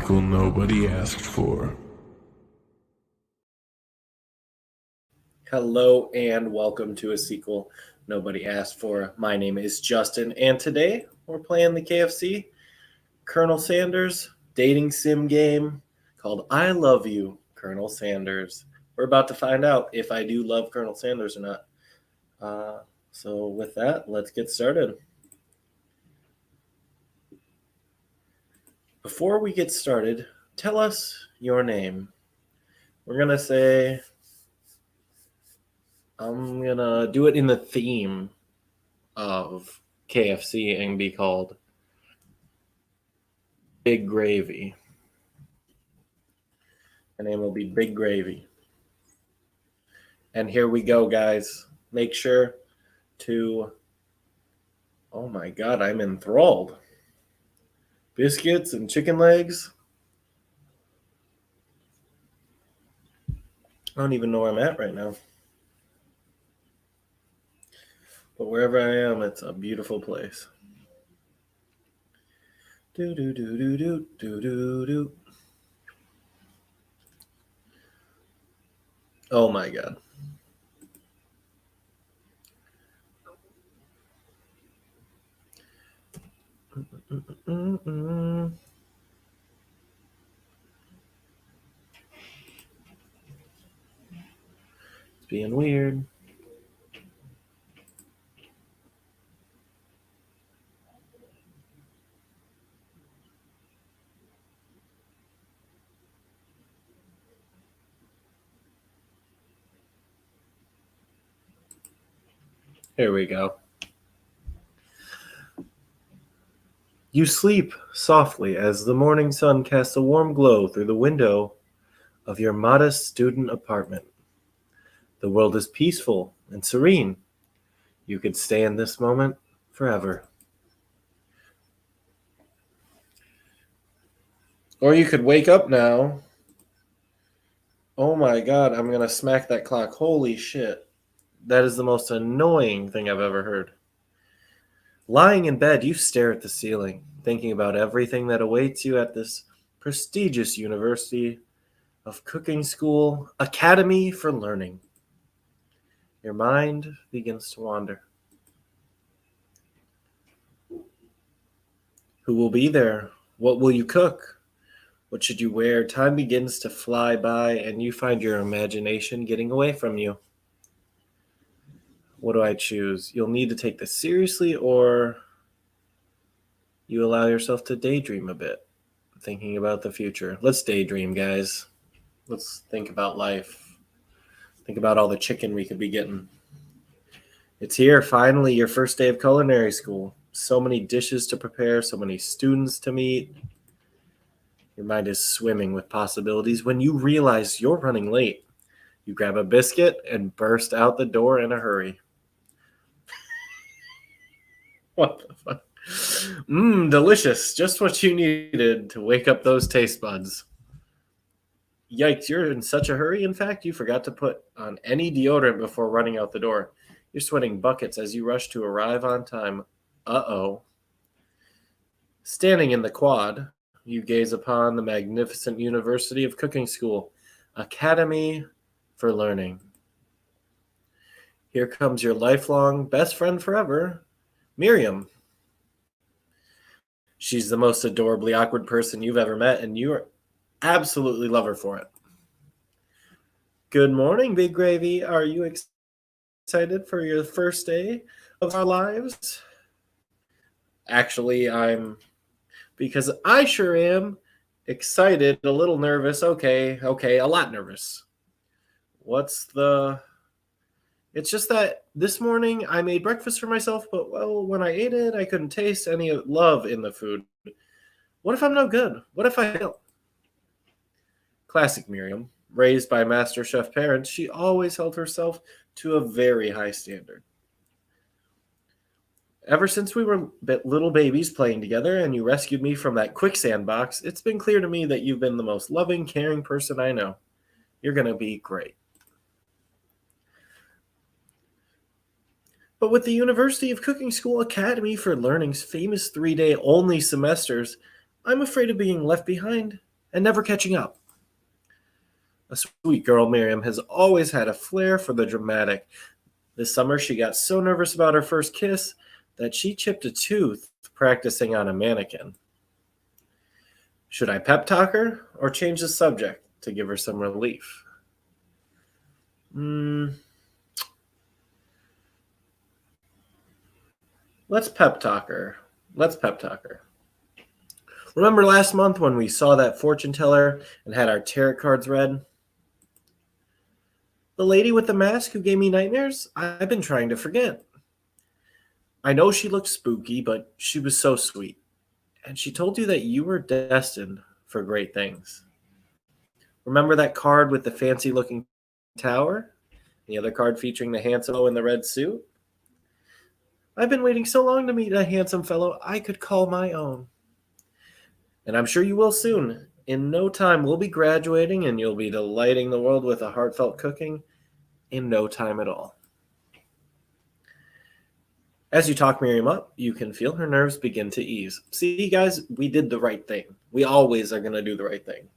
sequel nobody asked for. Hello and welcome to a sequel nobody asked for. My name is Justin, and today we're playing the KFC Colonel Sanders dating sim game called I Love You, Colonel Sanders. We're about to find out if I do love Colonel Sanders or not. So with that, let's get started. Before we get started, tell us your name. We're going to say, I'm going to do it in the theme of KFC and be called Big Gravy. My name will be Big Gravy. And here we go, guys. Make sure to... Oh my god, I'm enthralled. Biscuits and chicken legs. I don't even know where I'm at right now. But wherever I am, it's a beautiful place. Do do do do do do do do. Oh my god. It's being weird. Here we go. You sleep softly as the morning sun casts a warm glow through the window of your modest student apartment. The world is peaceful and serene. You could stay in this moment forever. Or you could wake up now. Oh my god, I'm gonna smack that clock. Holy shit. That is the most annoying thing I've ever heard. Lying in bed, you stare at the ceiling, thinking about everything that awaits you at this prestigious University of Cooking School Academy for Learning. Your mind begins to wander. Who will be there? What will you cook? What should you wear? Time begins to fly by, and you find your imagination getting away from you. What do I choose? You'll need to take this seriously, or you allow yourself to daydream a bit, thinking about the future. Let's daydream, guys. Let's think about life. Think about all the chicken we could be getting. It's here, finally, your first day of culinary school. So many dishes to prepare, so many students to meet. Your mind is swimming with possibilities when you realize you're running late. You grab a biscuit and burst out the door in a hurry. What the fuck? Delicious. Just what you needed to wake up those taste buds. Yikes, you're in such a hurry. In fact, you forgot to put on any deodorant before running out the door. You're sweating buckets as you rush to arrive on time. Uh-oh. Standing in the quad, you gaze upon the magnificent University of Cooking School, Academy for Learning. Here comes your lifelong best friend forever, Miriam. She's the most adorably awkward person you've ever met, and you absolutely love her for it. Good morning, Big Gravy. Are you excited for your first day of our lives? Actually, because I sure am excited, a little nervous. Okay, a lot nervous. It's just that this morning I made breakfast for myself, but when I ate it, I couldn't taste any love in the food. What if I'm no good? What if I fail? Classic Miriam. Raised by Master Chef parents, she always held herself to a very high standard. Ever since we were little babies playing together and you rescued me from that quicksand box, it's been clear to me that you've been the most loving, caring person I know. You're going to be great. But with the University of Cooking School Academy for Learning's famous 3-day only semesters, I'm afraid of being left behind and never catching up. A sweet girl, Miriam has always had a flair for the dramatic. This summer, she got so nervous about her first kiss that she chipped a tooth practicing on a mannequin. Should I pep talk her or change the subject to give her some relief? Let's pep talk her. Let's pep talk her. Remember last month when we saw that fortune teller and had our tarot cards read? The lady with the mask who gave me nightmares? I've been trying to forget. I know she looked spooky, but she was so sweet. And she told you that you were destined for great things. Remember that card with the fancy looking tower? The other card featuring the handsome fellow in the red suit? I've been waiting so long to meet a handsome fellow I could call my own. And I'm sure you will soon. In no time, we'll be graduating and you'll be delighting the world with a heartfelt cooking in no time at all. As you talk Miriam up, you can feel her nerves begin to ease. See, guys, we did the right thing. We always are going to do the right thing.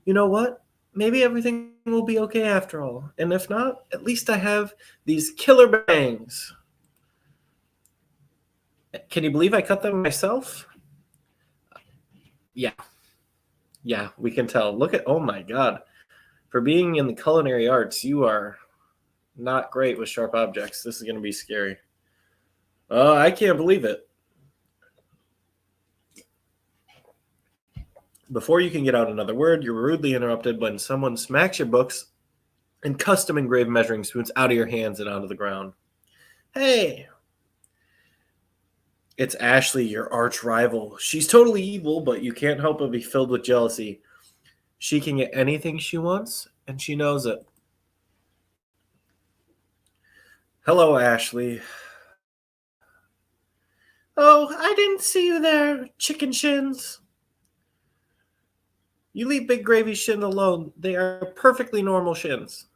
You know what? Maybe everything will be okay after all. And if not, at least I have these killer bangs. Can you believe I cut them myself? Yeah, we can tell. Look at, oh my God. For being in the culinary arts, you are not great with sharp objects. This is going to be scary. I can't believe it. Before you can get out another word, you're rudely interrupted when someone smacks your books and custom engraved measuring spoons out of your hands and onto the ground. Hey! It's Ashley, your arch rival. She's totally evil, but you can't help but be filled with jealousy. She can get anything she wants, and she knows it. Hello, Ashley. Oh, I didn't see you there, chicken shins. You leave Big Gravy's shin alone. They are perfectly normal shins.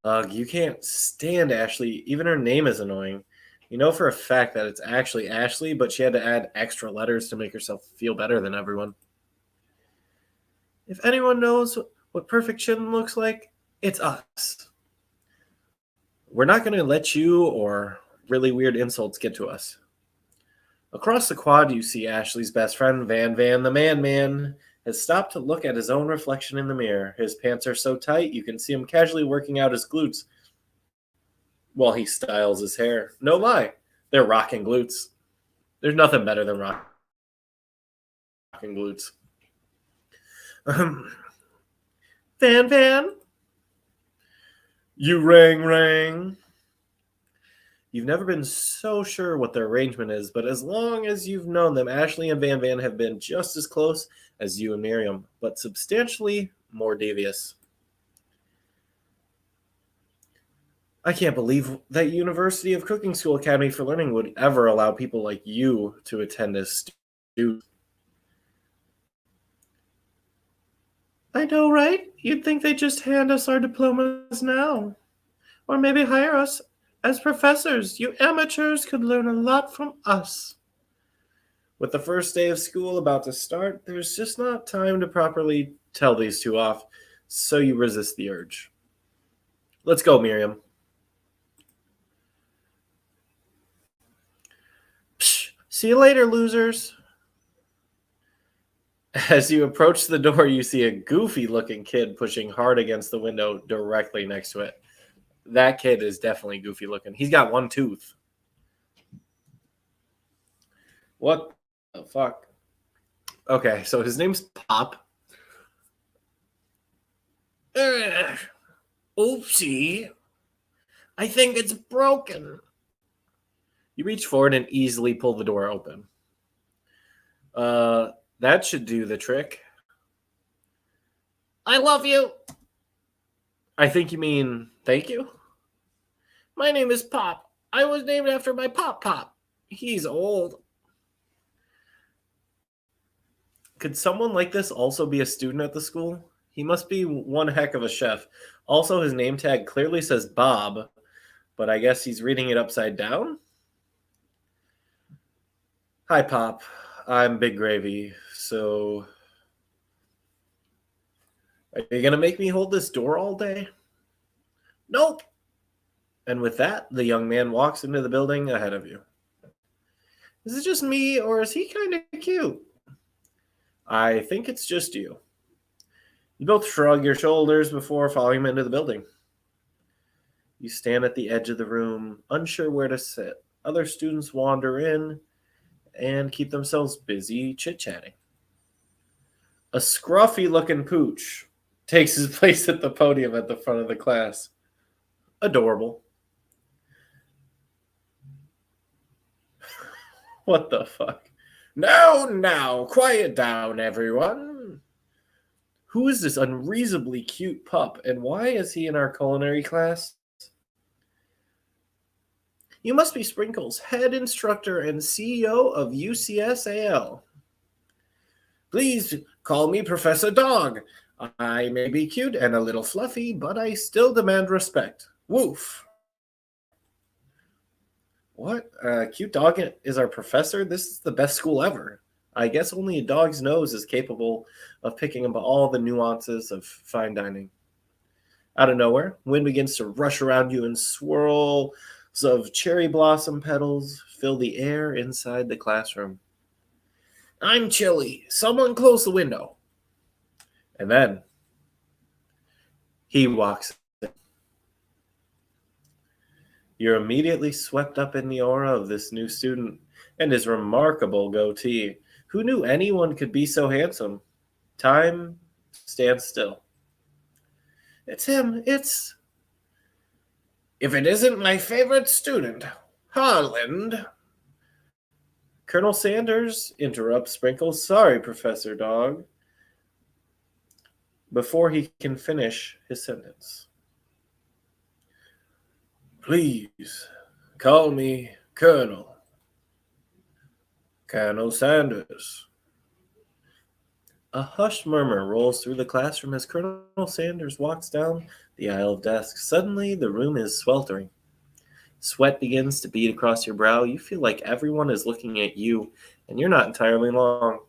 Ugh, you can't stand Ashley. Even her name is annoying. You know for a fact that it's actually Ashley, but she had to add extra letters to make herself feel better than everyone. If anyone knows what perfect chin looks like, it's us. We're not going to let you or really weird insults get to us. Across the quad, you see Ashley's best friend, Van Van the Man, has stopped to look at his own reflection in the mirror. His pants are so tight, you can see him casually working out his glutes while he styles his hair. No lie, they're rocking glutes. There's nothing better than rocking glutes. Van Van? You rang. You've never been so sure what their arrangement is, but as long as you've known them, Ashley and Van Van have been just as close as you and Miriam, but substantially more devious. I can't believe that University of Cooking School Academy for Learning would ever allow people like you to attend as students. I know, right? You'd think they'd just hand us our diplomas now. Or maybe hire us as professors. You amateurs could learn a lot from us. With the first day of school about to start, there's just not time to properly tell these two off, so you resist the urge. Let's go, Miriam. Psh, see you later, losers. As you approach the door, you see a goofy-looking kid pushing hard against the window directly next to it. That kid is definitely goofy-looking. He's got one tooth. What the fuck? Okay, so his name's Pop. Oopsie. I think it's broken. You reach forward and easily pull the door open. That should do the trick. I love you. I think you mean thank you? My name is Pop. I was named after my Pop. He's old. Could someone like this also be a student at the school? He must be one heck of a chef. Also, his name tag clearly says Bob, but I guess he's reading it upside down? Hi, Pop. I'm Big Gravy. So, Are you going to make me hold this door all day? Nope. And with that, the young man walks into the building ahead of you. Is it just me, or is he kind of cute? I think it's just you. You both shrug your shoulders before following him into the building. You stand at the edge of the room, unsure where to sit. Other students wander in and keep themselves busy chit-chatting. A scruffy-looking pooch takes his place at the podium at the front of the class. Adorable. What the fuck? Now, quiet down, everyone. Who is this unreasonably cute pup, and why is he in our culinary class? You must be Sprinkles, head instructor and CEO of UCSAL. Please call me Professor Dog. I may be cute and a little fluffy, but I still demand respect. Woof. What? Cute dog is our professor? This is the best school ever. I guess only a dog's nose is capable of picking up all the nuances of fine dining. Out of nowhere, wind begins to rush around you and swirls of cherry blossom petals fill the air inside the classroom. I'm chilly. Someone close the window. And then he walks in. You're immediately swept up in the aura of this new student and his remarkable goatee. Who knew anyone could be so handsome? Time stands still. It's him. If it isn't my favorite student, Harland. Colonel Sanders interrupts Sprinkles. Sorry, Professor Dog. Before he can finish his sentence. Please, call me Colonel. Colonel Sanders. A hushed murmur rolls through the classroom as Colonel Sanders walks down the aisle of desks. Suddenly, the room is sweltering. Sweat begins to bead across your brow. You feel like everyone is looking at you, and you're not entirely wrong.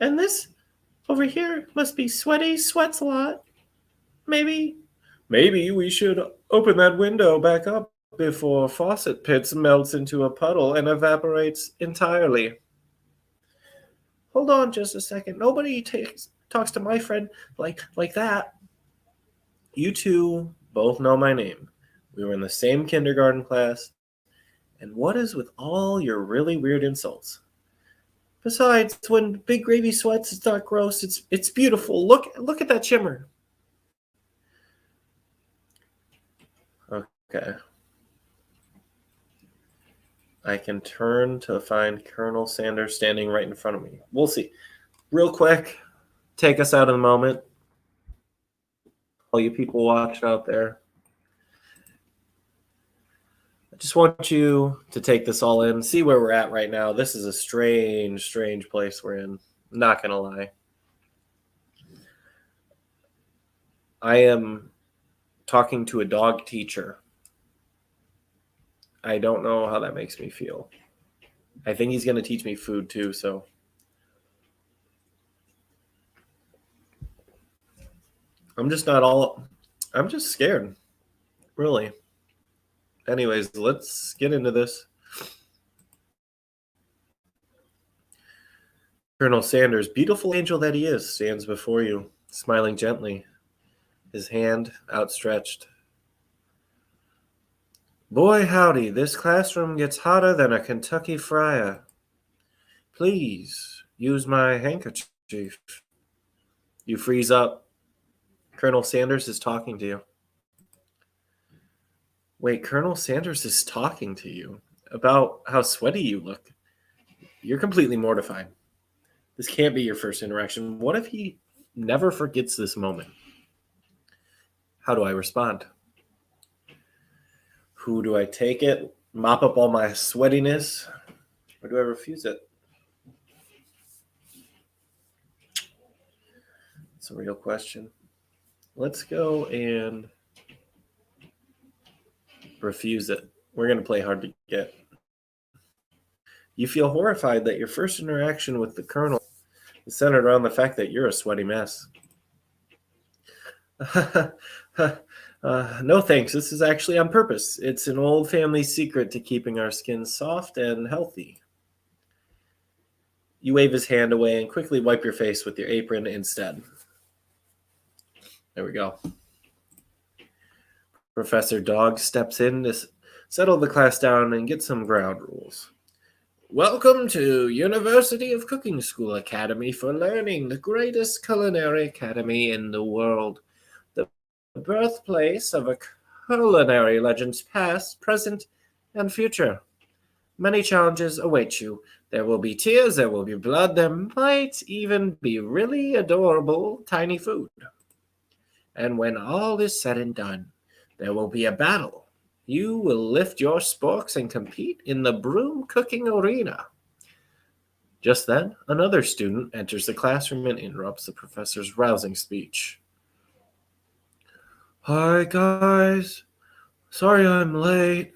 And this over here must be sweaty, sweats a lot. Maybe we should open that window back up before faucet pits melts into a puddle and evaporates entirely. Hold on just a second. Nobody talks to my friend like that. You two both know my name. We were in the same kindergarten class. And what is with all your really weird insults? Besides, when Big Gravy sweats, it's not gross. It's beautiful. Look at that shimmer. Okay. I can turn to find Colonel Sanders standing right in front of me. We'll see. Real quick, take us out of the moment. All you people watching out there. I just want you to take this all in, see where we're at right now. This is a strange place we're in. I'm not going to lie. I am talking to a dog teacher. I don't know how that makes me feel. I think he's going to teach me food too, so. I'm just scared. Really. Anyways, let's get into this. Colonel Sanders, beautiful angel that he is, stands before you, smiling gently, his hand outstretched. Boy, howdy, this classroom gets hotter than a Kentucky fryer. Please use my handkerchief. You freeze up. Colonel Sanders is talking to you. Wait, Colonel Sanders is talking to you about how sweaty you look. You're completely mortified. This can't be your first interaction. What if he never forgets this moment? How do I respond? Who do I take it? Mop up all my sweatiness? Or do I refuse it? It's a real question. Let's go and refuse it. We're going to play hard to get. You feel horrified that your first interaction with the Colonel is centered around the fact that you're a sweaty mess. No thanks. This is actually on purpose. It's an old family secret to keeping our skin soft and healthy. You wave his hand away and quickly wipe your face with your apron instead. There we go. Professor Dog steps in to settle the class down and get some ground rules. Welcome to University of Cooking School Academy for Learning, the greatest culinary academy in the world. The birthplace of a culinary legends past, present, and future. Many challenges await you. There will be tears, there will be blood, there might even be really adorable tiny food. And when all is said and done, there will be a battle. You will lift your sporks and compete in the broom cooking arena. Just then, another student enters the classroom and interrupts the professor's rousing speech. Hi, guys. Sorry I'm late.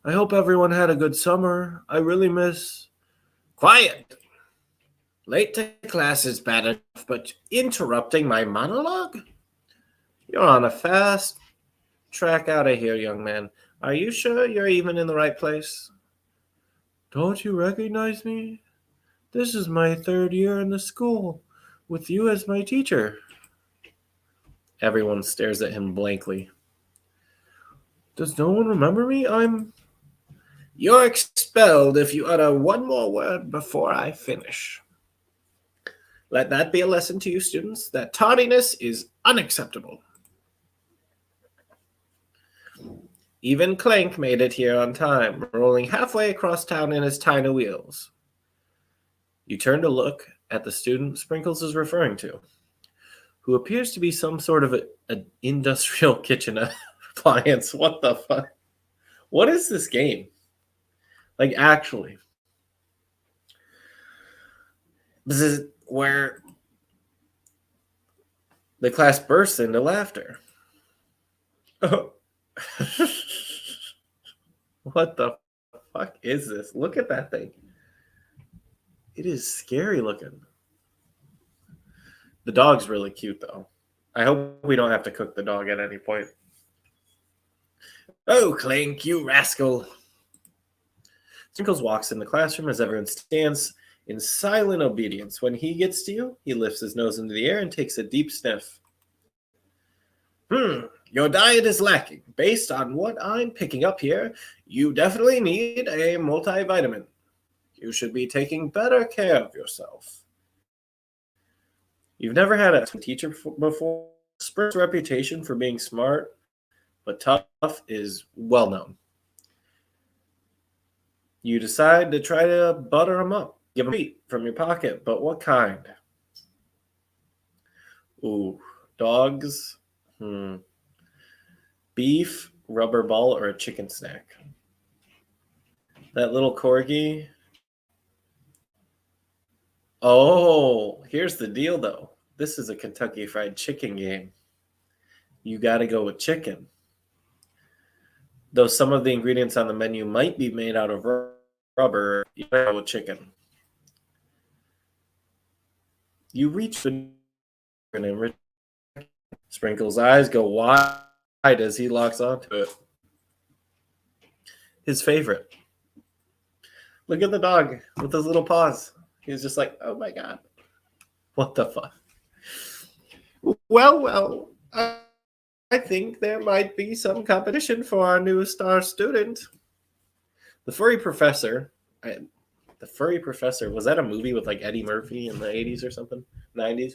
I hope everyone had a good summer. I really miss... Quiet! Late to class is bad enough, but interrupting my monologue? You're on a fast track out of here, young man. Are you sure you're even in the right place? Don't you recognize me? This is my 3rd year in the school, with you as my teacher. Everyone stares at him blankly. Does no one remember me? You're expelled if you utter one more word before I finish. Let that be a lesson to you, students, that tardiness is unacceptable. Even Clank made it here on time, rolling halfway across town in his tiny wheels. You turn to look at the student Sprinkles is referring to, who appears to be some sort of an industrial kitchen appliance. What the fuck? What is this game? Like, actually. This is where the class bursts into laughter. Oh. What the fuck is this? Look at that thing. It is scary looking. The dog's really cute, though. I hope we don't have to cook the dog at any point. Oh, Clank, you rascal. Sprinkles walks in the classroom as everyone stands in silent obedience. When he gets to you, he lifts his nose into the air and takes a deep sniff. Your diet is lacking. Based on what I'm picking up here, you definitely need a multivitamin. You should be taking better care of yourself. You've never had a teacher before. Spurt's reputation for being smart but tough is well known. You decide to try to butter him up. Give him meat from your pocket, but what kind? Ooh, dogs. Beef, rubber ball, or a chicken snack? That little corgi. Oh, here's the deal, though. This is a Kentucky Fried Chicken game. You got to go with chicken. Though some of the ingredients on the menu might be made out of rubber, you got to go with chicken. You reach the... Sprinkles' eyes go wide as he locks onto it. His favorite. Look at the dog with his little paws. He's just like, oh my god. What the fuck? Well, I think there might be some competition for our new star student. The Furry Professor. The Furry Professor, was that a movie with like Eddie Murphy in the 80s or something? 90s?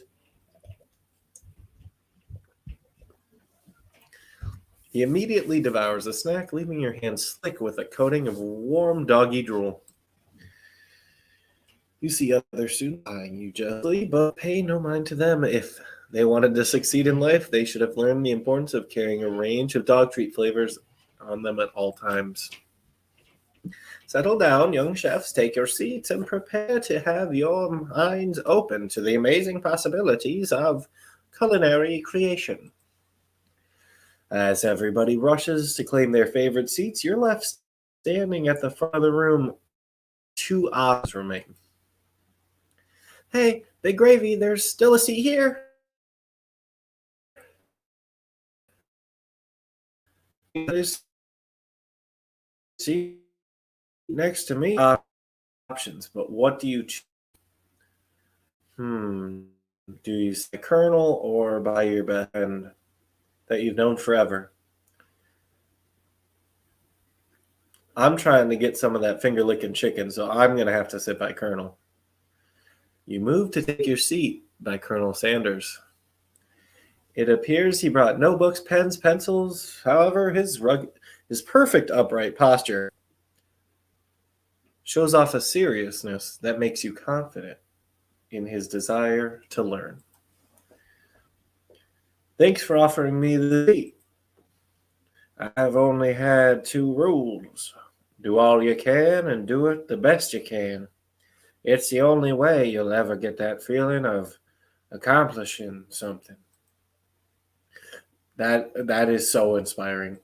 He immediately devours the snack, leaving your hands slick with a coating of warm doggy drool. You see other students eyeing you justly, but pay no mind to them. If they wanted to succeed in life, they should have learned the importance of carrying a range of dog treat flavors on them at all times. Settle down, young chefs, take your seats, and prepare to have your minds open to the amazing possibilities of culinary creation. As everybody rushes to claim their favorite seats, you're left standing at the front of the room. 2 hours remain. Hey, Big Gravy, there's still a seat here. There's a seat next to me. Options, but what do you choose? Do you say Colonel or by your best friend that you've known forever? I'm trying to get some of that finger licking chicken, so I'm going to have to sit by Colonel. You move to take your seat by Colonel Sanders. It appears he brought no books, pens, pencils. However, his perfect upright posture shows off a seriousness that makes you confident in his desire to learn. Thanks for offering me the seat. I've only had 2 rules. Do all you can and do it the best you can. It's the only way you'll ever get that feeling of accomplishing something. That is so inspiring.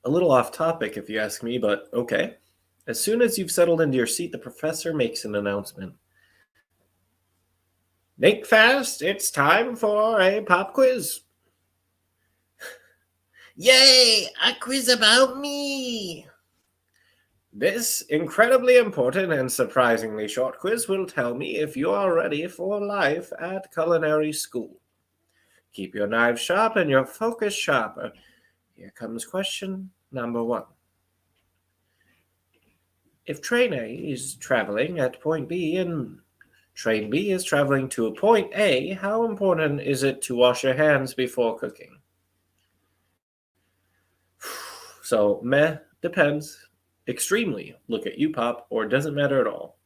A little off topic if you ask me, but okay. As soon as you've settled into your seat, the professor makes an announcement. Think fast, it's time for a pop quiz. Yay, a quiz about me! This incredibly important and surprisingly short quiz will tell me if you are ready for life at culinary school. Keep your knives sharp and your focus sharper. Here comes question number 1. If train A is traveling at point B and train B is traveling to a point A, how important is it to wash your hands before cooking? So, depends. Extremely. Look at you, Pop, or it doesn't matter at all.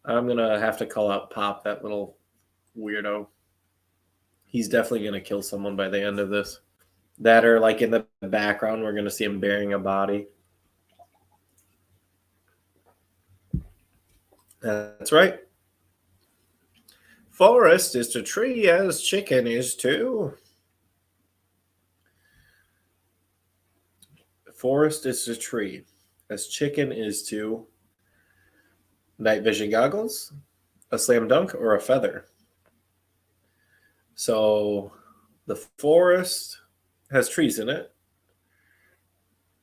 I'm going to have to call out Pop, that little weirdo. He's definitely going to kill someone by the end of this. That or like in the background, we're going to see him burying a body. That's right. Forest is to tree as chicken is to. Forest is to tree as chicken is to night vision goggles, a slam dunk, or a feather. So the forest has trees in it,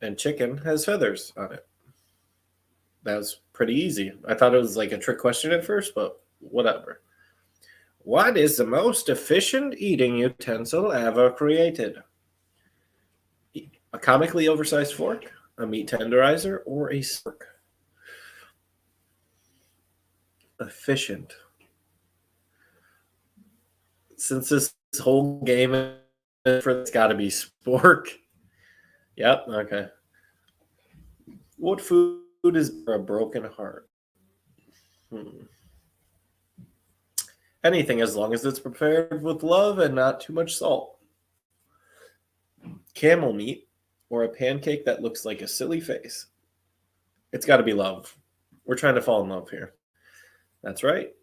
and chicken has feathers on it. That was pretty easy. I thought it was like a trick question at first, but whatever. What is the most efficient eating utensil ever created? A comically oversized fork, a meat tenderizer, or a spork? Efficient. Since this whole game it's got to be spork. Yep, okay. What food is for a broken heart? Anything as long as it's prepared with love and not too much salt. Camel meat or a pancake that looks like a silly face? It's got to be love. We're trying to fall in love here. That's right.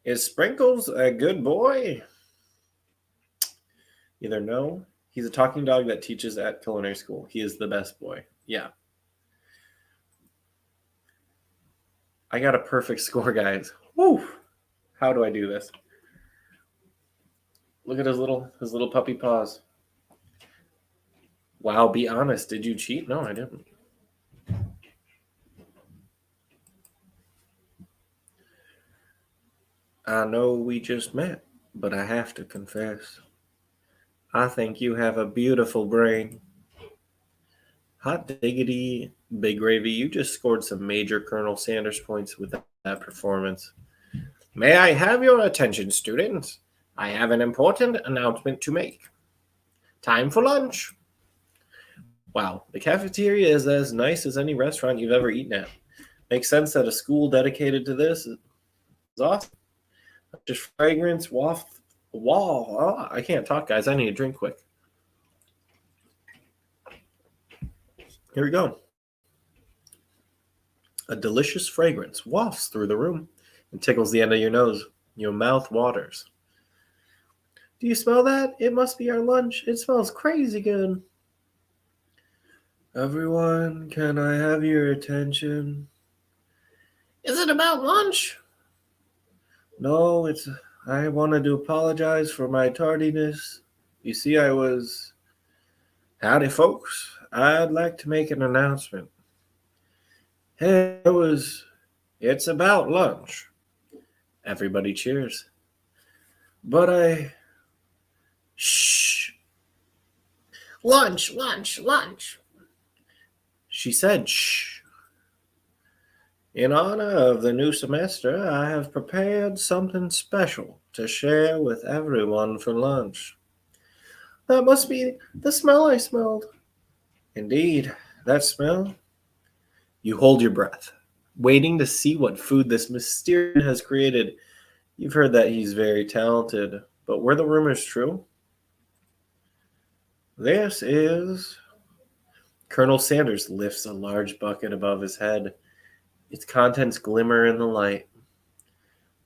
Is Sprinkles a good boy? Either no. He's a talking dog that teaches at culinary school. He is the best boy. Yeah. I got a perfect score, guys. Woo! How do I do this? Look at his little puppy paws. Wow, be honest. Did you cheat? No, I didn't. I know we just met, but I have to confess. I think you have a beautiful brain. Hot diggity, Big Gravy, you just scored some major Colonel Sanders points with that performance. May I have your attention, students? I have an important announcement to make. Time for lunch. Wow, the cafeteria is as nice as any restaurant you've ever eaten at. Makes sense that a school dedicated to this is awesome. Just fragrance waft wall. Oh, I can't talk, guys. I need a drink quick. Here we go. A delicious fragrance wafts through the room and tickles the end of your nose. Your mouth waters. Do you smell that? It must be our lunch. It smells crazy good. Everyone, can I have your attention? Is it about lunch? No, I wanted to apologize for my tardiness. You see, Howdy, folks. I'd like to make an announcement. Hey, it's about lunch. Everybody cheers. But shh. Lunch. She said, shh. In honor of the new semester, I have prepared something special to share with everyone for lunch. That must be the smell I smelled. Indeed, that smell. You hold your breath, waiting to see what food this mysterious has created. You've heard that he's very talented, but were the rumors true? This is. Colonel Sanders lifts a large bucket above his head. Its contents glimmer in the light.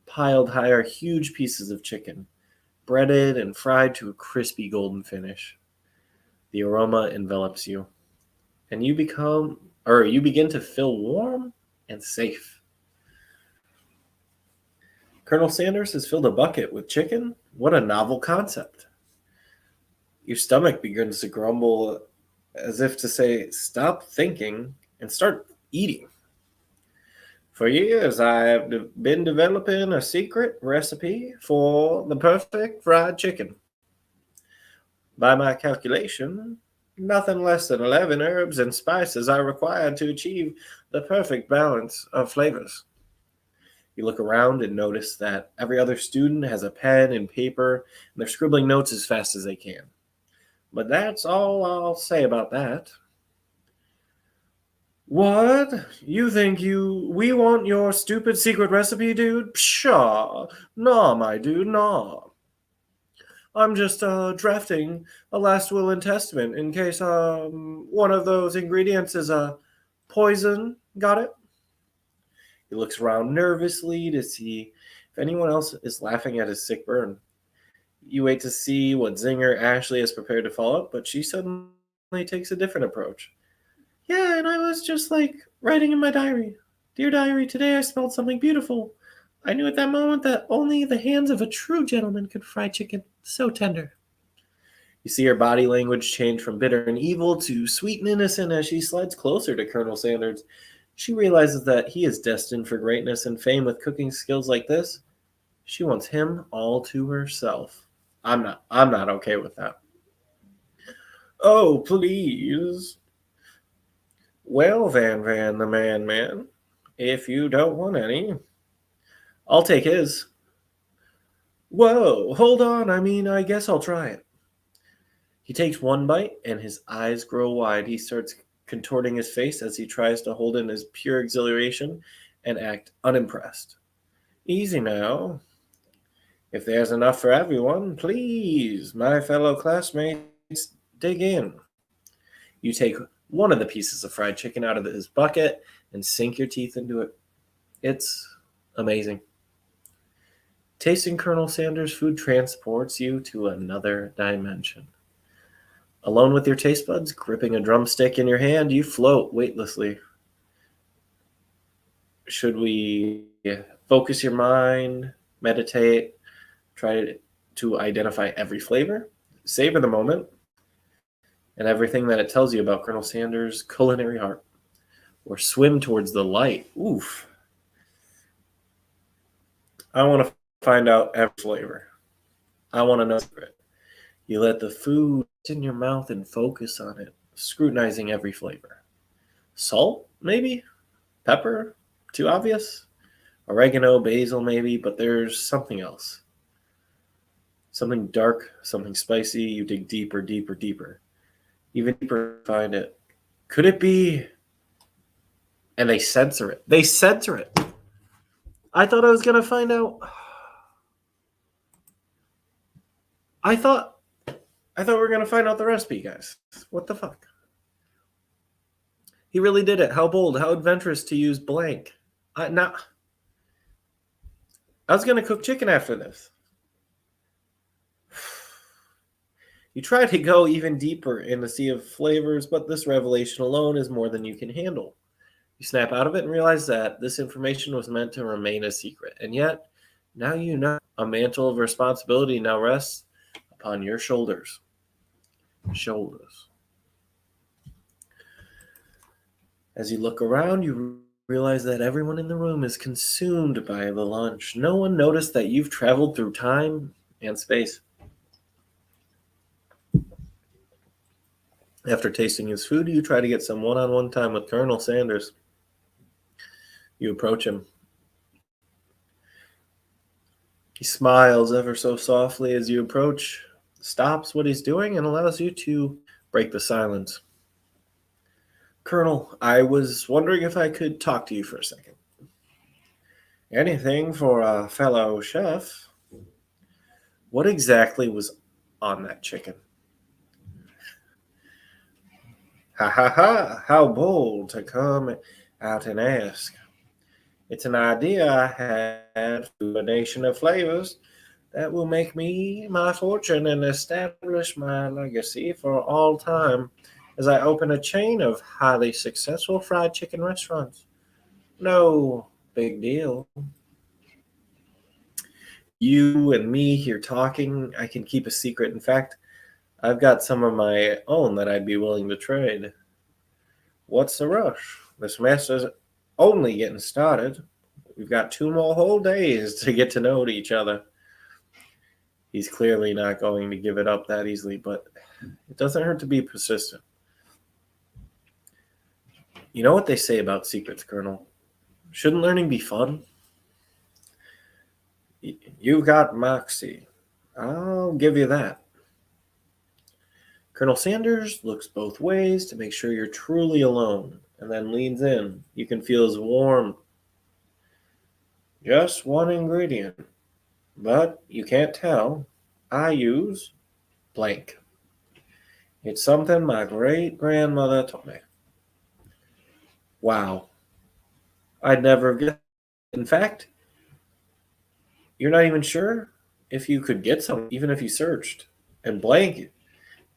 Piled high are huge pieces of chicken, breaded and fried to a crispy golden finish. The aroma envelops you, and you begin to feel warm and safe. Colonel Sanders has filled a bucket with chicken? What a novel concept. Your stomach begins to grumble as if to say, stop thinking and start eating. For years, I have been developing a secret recipe for the perfect fried chicken. By my calculation, nothing less than 11 herbs and spices are required to achieve the perfect balance of flavors. You look around and notice that every other student has a pen and paper, and they're scribbling notes as fast as they can. But that's all I'll say about that. What? You think we want your stupid secret recipe, dude? Pshaw. Nah, my dude, nah. I'm just drafting a last will and testament in case one of those ingredients is poison. Got it? He looks around nervously to see if anyone else is laughing at his sick burn. You wait to see what zinger Ashley is prepared to follow up, but she suddenly takes a different approach. Yeah, and I was just writing in my diary. Dear diary, today I smelled something beautiful. I knew at that moment that only the hands of a true gentleman could fry chicken. So tender. You see her body language change from bitter and evil to sweet and innocent as she slides closer to Colonel Sanders. She realizes that he is destined for greatness and fame with cooking skills like this. She wants him all to herself. I'm not okay with that. Oh, please. Well, Van the man, if you don't want any, I'll take his. Whoa, hold on. I guess I'll try it. He takes one bite and his eyes grow wide. He starts contorting his face as he tries to hold in his pure exhilaration and act unimpressed. Easy now. If there's enough for everyone, please, my fellow classmates, dig in. You take one of the pieces of fried chicken out of his bucket and sink your teeth into it. It's amazing. Tasting Colonel Sanders' food transports you to another dimension. Alone with your taste buds, gripping a drumstick in your hand, you float weightlessly. Should we focus your mind, meditate, try to identify every flavor, savor the moment, and everything that it tells you about Colonel Sanders' culinary heart, or swim towards the light? Oof. I want to find out every flavor. I want to know it. You let the food in your mouth and focus on it, scrutinizing every flavor. Salt, maybe? Pepper? Too obvious? Oregano, basil, maybe, but there's something else. Something dark, something spicy. You dig deeper. Even deeper to find it. Could it be? And they censor it. I thought I was going to find out. I thought we were going to find out the recipe, guys. What the fuck? He really did it. How bold, how adventurous to use blank. I was going to cook chicken after this. You try to go even deeper in the sea of flavors, but this revelation alone is more than you can handle. You snap out of it and realize that this information was meant to remain a secret. And yet, now you know a mantle of responsibility now rests upon your shoulders. As you look around, you realize that everyone in the room is consumed by the lunch. No one noticed that you've traveled through time and space. After tasting his food, you try to get some one-on-one time with Colonel Sanders. You approach him. He smiles ever so softly as you approach, stops what he's doing, and allows you to break the silence. Colonel, I was wondering if I could talk to you for a second. Anything for a fellow chef. What exactly was on that chicken? Ha ha ha, how bold to come out and ask. It's an idea I had for a nation of flavors that will make me my fortune and establish my legacy for all time as I open a chain of highly successful fried chicken restaurants. No big deal. You and me here talking, I can keep a secret. In fact, I've got some of my own that I'd be willing to trade. What's the rush? This mess is only getting started. We've got 2 more whole days to get to know each other. He's clearly not going to give it up that easily, but it doesn't hurt to be persistent. You know what they say about secrets, Colonel? Shouldn't learning be fun? You've got moxie. I'll give you that. Colonel Sanders looks both ways to make sure you're truly alone, and then leans in. You can feel his warmth. Just one ingredient, but you can't tell. I use blank. It's something my great-grandmother taught me. Wow. I'd never have guessed. In fact, you're not even sure if you could get some, even if you searched. And blank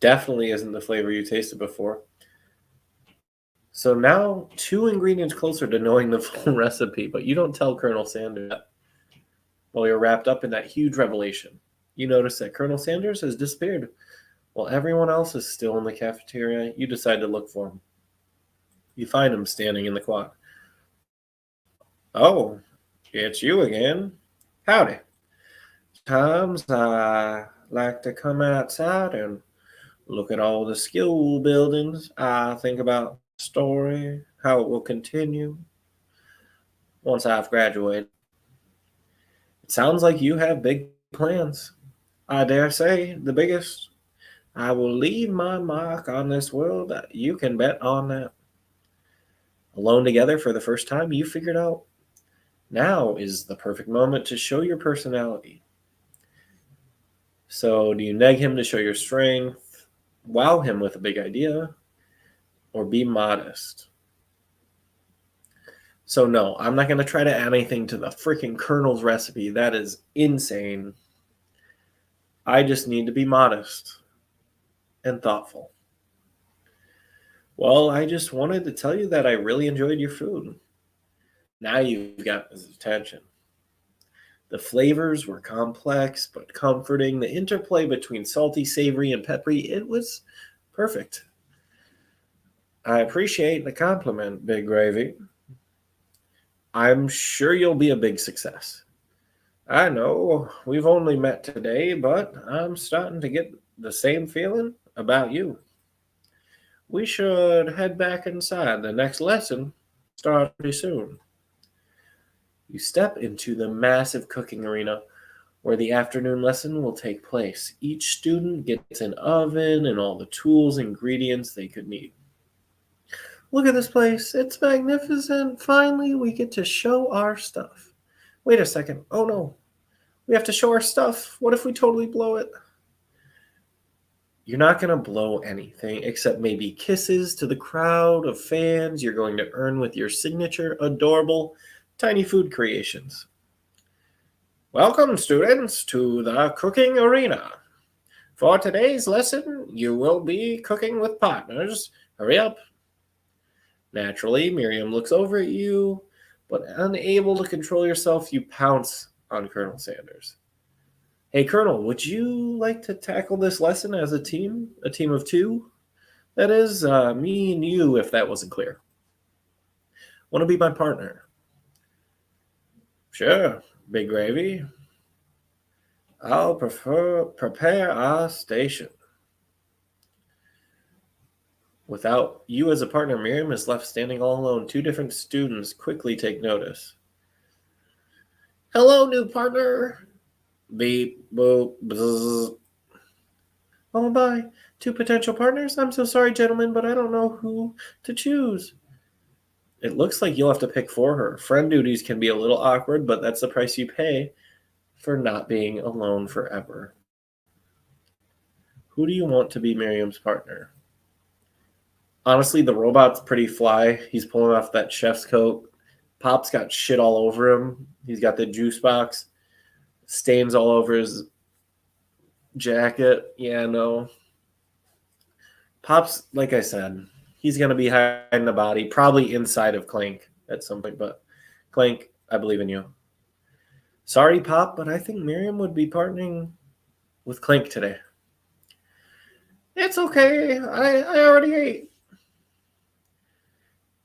definitely isn't the flavor you tasted before. So now 2 ingredients closer to knowing the full recipe, but you don't tell Colonel Sanders that. While you're wrapped up in that huge revelation, you notice that Colonel Sanders has disappeared. While everyone else is still in the cafeteria, you decide to look for him. You find him standing in the quad. Oh, it's you again. Howdy. Times I like to come outside and look at all the school buildings. I think about the story, how it will continue once I've graduated. It sounds like you have big plans. I dare say the biggest. I will leave my mark on this world. You can bet on that. Alone together for the first time, you figured out now is the perfect moment to show your personality. So do you neg him to show your strength, wow him with a big idea, or be modest? So no, I'm not going to try to add anything to the freaking Colonel's recipe. That is insane. I just need to be modest and thoughtful. Well, I just wanted to tell you that I really enjoyed your food. Now you've got his attention. The flavors were complex but comforting. The interplay between salty, savory, and peppery, it was perfect. I appreciate the compliment, Big Gravy. I'm sure you'll be a big success. I know we've only met today, but I'm starting to get the same feeling about you. We should head back inside. The next lesson starts pretty soon. You step into the massive cooking arena where the afternoon lesson will take place. Each student gets an oven and all the tools and ingredients they could need. Look at this place. It's magnificent. Finally, we get to show our stuff. Wait a second. Oh no. We have to show our stuff. What if we totally blow it? You're not going to blow anything except maybe kisses to the crowd of fans you're going to earn with your signature, adorable, tiny food creations. Welcome, students, to the cooking arena. For today's lesson, you will be cooking with partners. Hurry up. Naturally, Miriam looks over at you, but unable to control yourself, you pounce on Colonel Sanders. Hey, Colonel, would you like to tackle this lesson as a team? A team of two? That is, me and you, if that wasn't clear. Want to be my partner? Sure, Big Gravy. I'll prepare our station. Without you as a partner, Miriam is left standing all alone. Two different students quickly take notice. Hello, new partner. Beep, boop, bzz. Oh, bye. Two potential partners? I'm so sorry, gentlemen, but I don't know who to choose. It looks like you'll have to pick for her. Friend duties can be a little awkward, but that's the price you pay for not being alone forever. Who do you want to be Miriam's partner? Honestly, the robot's pretty fly. He's pulling off that chef's coat. Pop's got shit all over him. He's got the juice box. Stains all over his jacket. Yeah, no. Pop's, like I said, he's going to be hiding the body, probably inside of Clank at some point. But Clank, I believe in you. Sorry, Pop, but I think Miriam would be partnering with Clank today. It's okay. I already ate.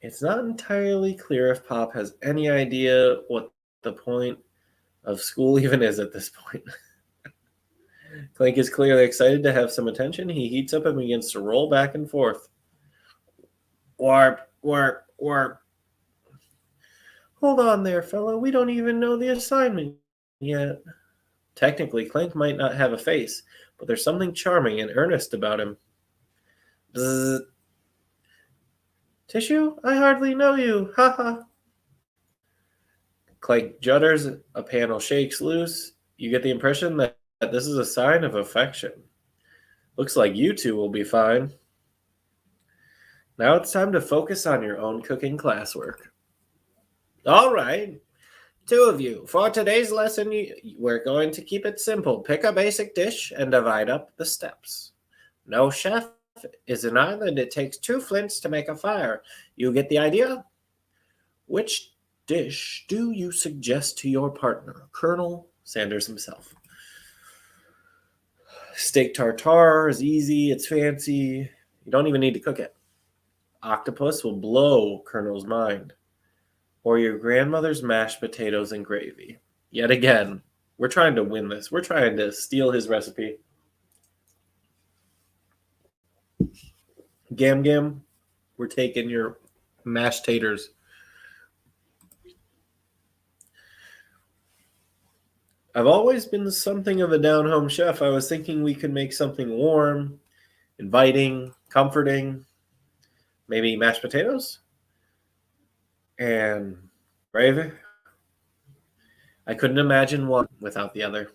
It's not entirely clear if Pop has any idea what the point of school even is at this point. Clank is clearly excited to have some attention. He heats up and begins to roll back and forth. Warp, warp, warp. Hold on there, fella. We don't even know the assignment yet. Technically, Clank might not have a face, but there's something charming and earnest about him. Bzzz. Tissue? I hardly know you. Ha ha. Clank judders, a panel shakes loose. You get the impression that this is a sign of affection. Looks like you two will be fine. Now it's time to focus on your own cooking classwork. All right. Two of you. For today's lesson, we're going to keep it simple. Pick a basic dish and divide up the steps. No chef is an island. It takes 2 flints to make a fire. You get the idea? Which dish do you suggest to your partner? Colonel Sanders himself. Steak tartare is easy. It's fancy. You don't even need to cook it. Octopus will blow Colonel's mind. Or your grandmother's mashed potatoes and gravy. Yet again, we're trying to win this. We're trying to steal his recipe. Gam Gam, we're taking your mashed taters. I've always been something of a down-home chef. I was thinking we could make something warm, inviting, comforting. Maybe mashed potatoes? And gravy? I couldn't imagine one without the other.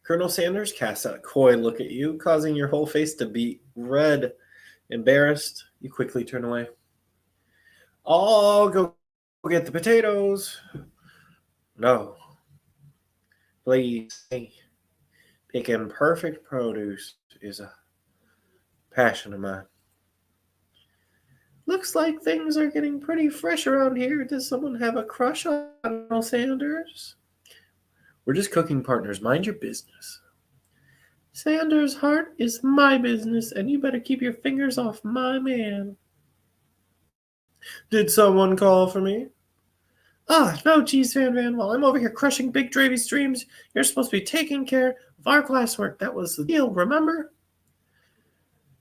Colonel Sanders casts a coy look at you, causing your whole face to be red. Embarrassed, you quickly turn away. I'll go get the potatoes. No. Please. Picking perfect produce is a passion of mine. Looks like things are getting pretty fresh around here. Does someone have a crush on Colonel Sanders? We're just cooking partners. Mind your business. Sanders' heart is my business, and you better keep your fingers off my man. Did someone call for me? No, geez, Van. While I'm over here crushing Big Dravy's dreams, you're supposed to be taking care of our classwork. That was the deal, remember?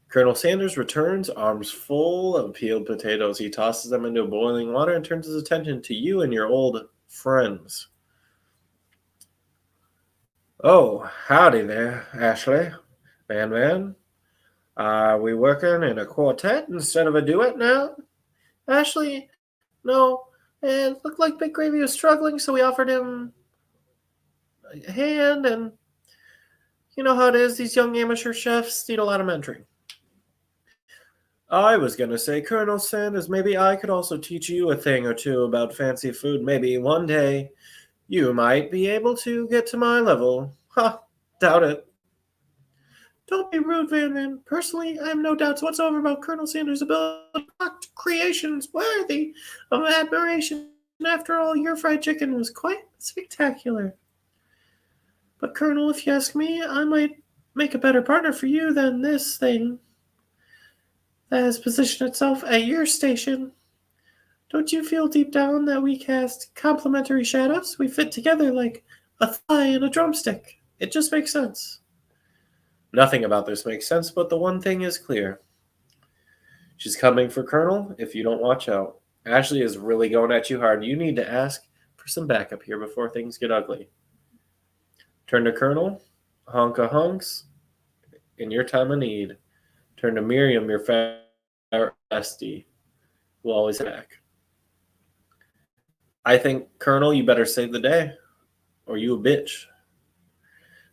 Colonel Sanders returns, arms full of peeled potatoes. He tosses them into boiling water and turns his attention to you and your old friends. Oh, howdy there, Ashley. Van. Are we working in a quartet instead of a duet now? Ashley, no. It looked like Big Gravy was struggling, so we offered him a hand, and you know how it is, these young amateur chefs need a lot of mentoring. I was going to say, Colonel Sanders, maybe I could also teach you a thing or two about fancy food. Maybe one day you might be able to get to my level. Doubt it. Don't be rude, Van Van. Personally, I have no doubts whatsoever about Colonel Sanders' ability to concoct creations worthy of admiration. After all, your fried chicken was quite spectacular. But, Colonel, if you ask me, I might make a better partner for you than this thing that has positioned itself at your station. Don't you feel deep down that we cast complementary shadows? We fit together like a thigh and a drumstick. It just makes sense. Nothing about this makes sense, but the one thing is clear. She's coming for Colonel if you don't watch out. Ashley is really going at you hard. You need to ask for some backup here before things get ugly. Turn to Colonel, honka honks, in your time of need. Turn to Miriam, your bestie, who always back. I think, Colonel, you better save the day, or you a bitch.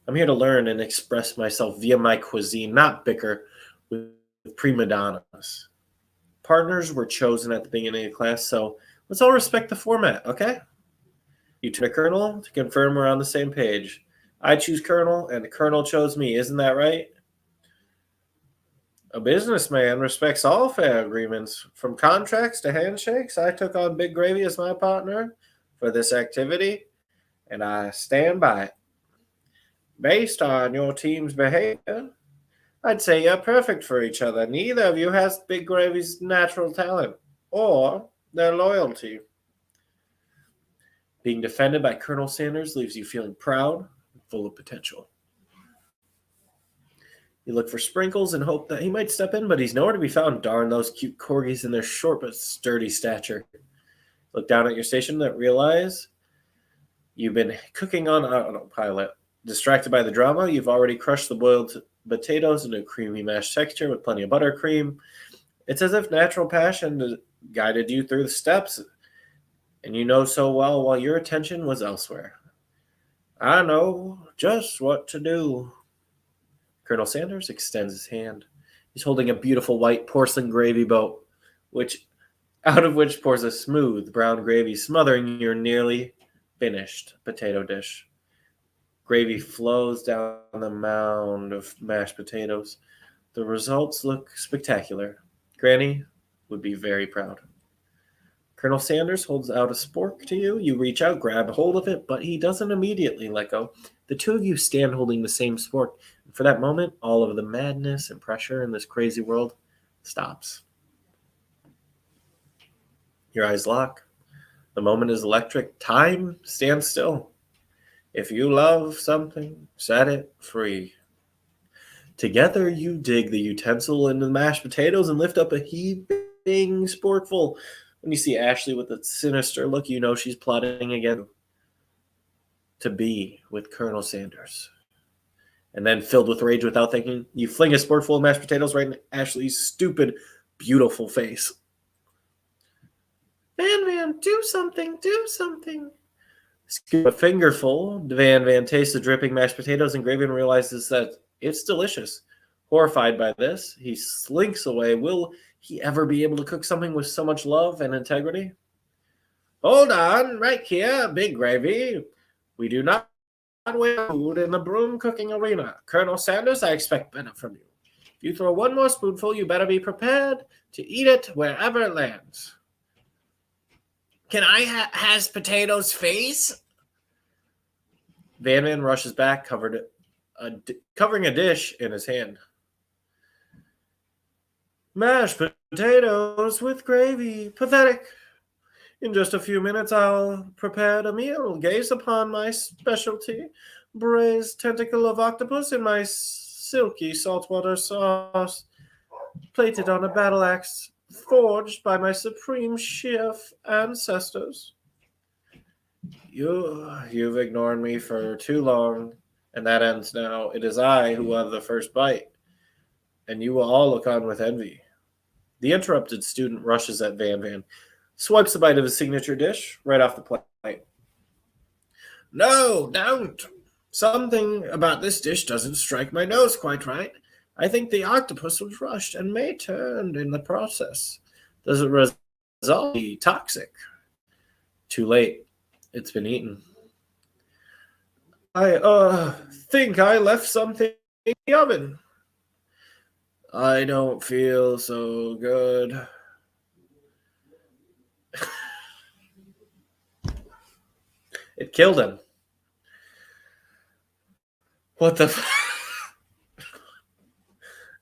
I'm here to learn and express myself via my cuisine, not bicker with prima donnas. Partners were chosen at the beginning of class, so let's all respect the format, okay? You turn to Colonel to confirm we're on the same page. I choose Colonel, and the Colonel chose me. Isn't that right? A businessman respects all fair agreements. From contracts to handshakes, I took on Big Gravy as my partner for this activity, and I stand by it. Based on your team's behavior, I'd say you're perfect for each other. Neither of you has Big Gravy's natural talent or their loyalty. Being defended by Colonel Sanders leaves you feeling proud and full of potential. You look for Sprinkles and hope that he might step in, but he's nowhere to be found. Darn those cute corgis and their short but sturdy stature. Look down at your station and realize you've been cooking on autopilot. Distracted by the drama, you've already crushed the boiled potatoes into a creamy mashed texture with plenty of buttercream. It's as if natural passion guided you through the steps, and you know so well while your attention was elsewhere. I know just what to do. Colonel Sanders extends his hand. He's holding a beautiful white porcelain gravy boat, out of which pours a smooth brown gravy, smothering your nearly finished potato dish. Gravy flows down the mound of mashed potatoes. The results look spectacular. Granny would be very proud. Colonel Sanders holds out a spork to you. You reach out, grab hold of it, but he doesn't immediately let go. The two of you stand holding the same spork. And for that moment, all of the madness and pressure in this crazy world stops. Your eyes lock. The moment is electric. Time stands still. If you love something, set it free. Together, you dig the utensil into the mashed potatoes and lift up a heaving sporkful. When you see Ashley with a sinister look, you know she's plotting again to be with Colonel Sanders. And then, filled with rage without thinking, you fling a sporkful of mashed potatoes right in Ashley's stupid, beautiful face. Van Van, do something, do something. Scoop a fingerful. Van Van tastes the dripping mashed potatoes and gravy and realizes that it's delicious. Horrified by this, he slinks away. Will he ever be able to cook something with so much love and integrity? Hold on, right here, Big Gravy. We do not wait food in the broom cooking arena. Colonel Sanders, I expect better from you. If you throw one more spoonful, you better be prepared to eat it wherever it lands. Can I has potatoes face? Van Van rushes back, covering a dish in his hand. Mashed potatoes with gravy. Pathetic. In just a few minutes, I'll prepare a meal. Gaze upon my specialty, braised tentacle of octopus in my silky saltwater sauce, plated on a battle axe forged by my supreme chef ancestors. You've ignored me for too long, and that ends now. It is I who have the first bite, and you will all look on with envy. The interrupted student rushes at Van Van, swipes a bite of his signature dish right off the plate. No, don't. Something about this dish doesn't strike my nose quite right. I think the octopus was rushed and may turn in the process. Does it result be toxic? Too late. It's been eaten. I think I left something in the oven. I don't feel so good. It killed him. What the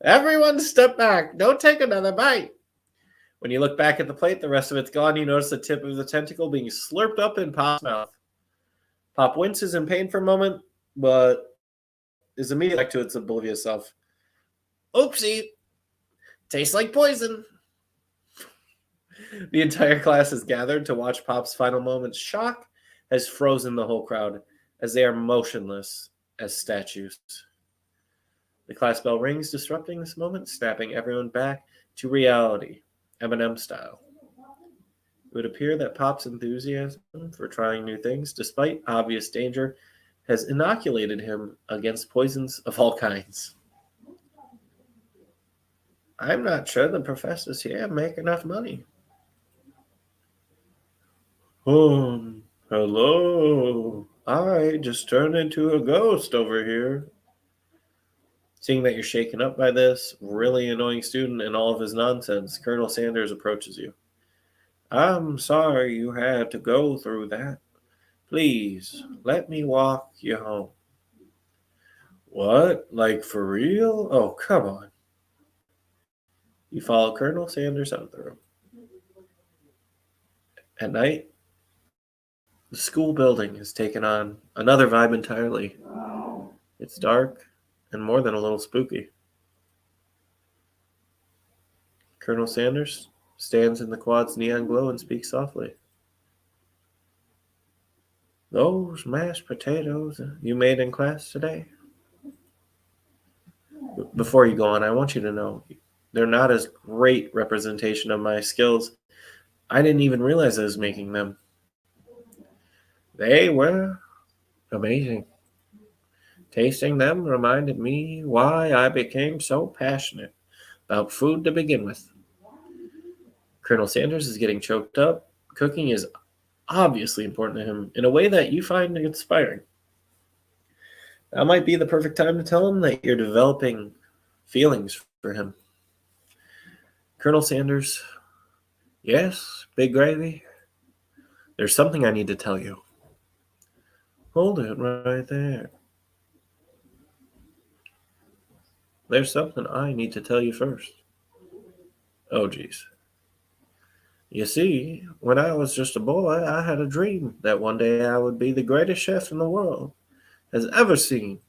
Everyone step back. Don't take another bite. When you look back at the plate, the rest of it's gone. You notice the tip of the tentacle being slurped up in Pop's mouth. Pop winces in pain for a moment, but is immediately back to its oblivious self. Oopsie. Tastes like poison. The entire class is gathered to watch Pop's final moments. Shock has frozen the whole crowd as they are motionless as statues. The class bell rings, disrupting this moment, snapping everyone back to reality, Eminem style. It would appear that Pop's enthusiasm for trying new things, despite obvious danger, has inoculated him against poisons of all kinds. I'm not sure the professors here make enough money. Hello. I just turned into a ghost over here. Seeing that you're shaken up by this really annoying student and all of his nonsense, Colonel Sanders approaches you. I'm sorry you had to go through that. Please, let me walk you home. What? Like for real? Oh, come on. You follow Colonel Sanders out of the room. At night, the school building has taken on another vibe entirely. It's dark and more than a little spooky. Colonel Sanders stands in the quad's neon glow and speaks softly. Those mashed potatoes you made in class today? Before you go on, I want you to know they're not as great representation of my skills. I didn't even realize I was making them. They were amazing. Tasting them reminded me why I became so passionate about food to begin with. Colonel Sanders is getting choked up. Cooking is obviously important to him in a way that you find inspiring. That might be the perfect time to tell him that you're developing feelings for him. Colonel Sanders, yes, Big Gravy, there's something I need to tell you. Hold it right there. There's something I need to tell you first. Oh, geez. You see, when I was just a boy, I had a dream that one day I would be the greatest chef in the world has ever seen.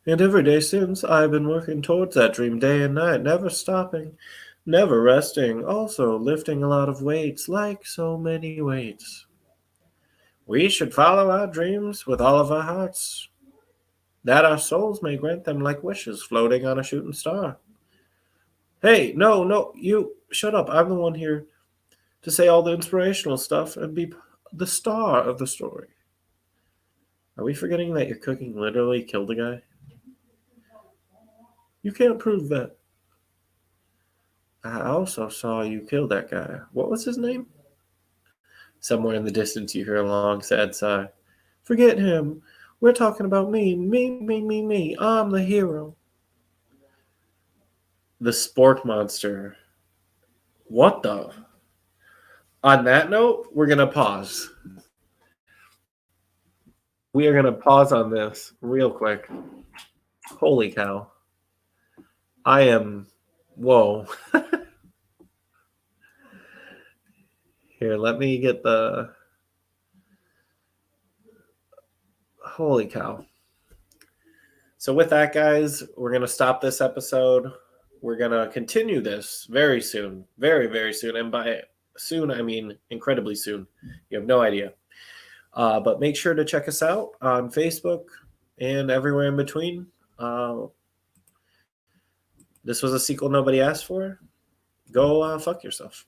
And every day since, I've been working towards that dream day and night, never stopping, never resting, also lifting a lot of weights, like so many weights. We should follow our dreams with all of our hearts, that our souls may grant them like wishes floating on a shooting star. Hey, no, you shut up. I'm the one here to say all the inspirational stuff and be the star of the story. Are we forgetting that your cooking literally killed a guy? You can't prove that. I also saw you kill that guy. What was his name? Somewhere in the distance you hear a long, sad sigh. Forget him. We're talking about me. Me. I'm the hero. The sport monster. What the? On that note, we're going to pause. We are going to pause on this real quick. Holy cow. I am... Whoa. Here, let me get the... Holy cow. So with that, guys, we're going to stop this episode. We're going to continue this very soon. Very, very soon. And by soon, I mean incredibly soon. You have no idea. But make sure to check us out on Facebook and everywhere in between. This was a sequel nobody asked for. Go fuck yourself.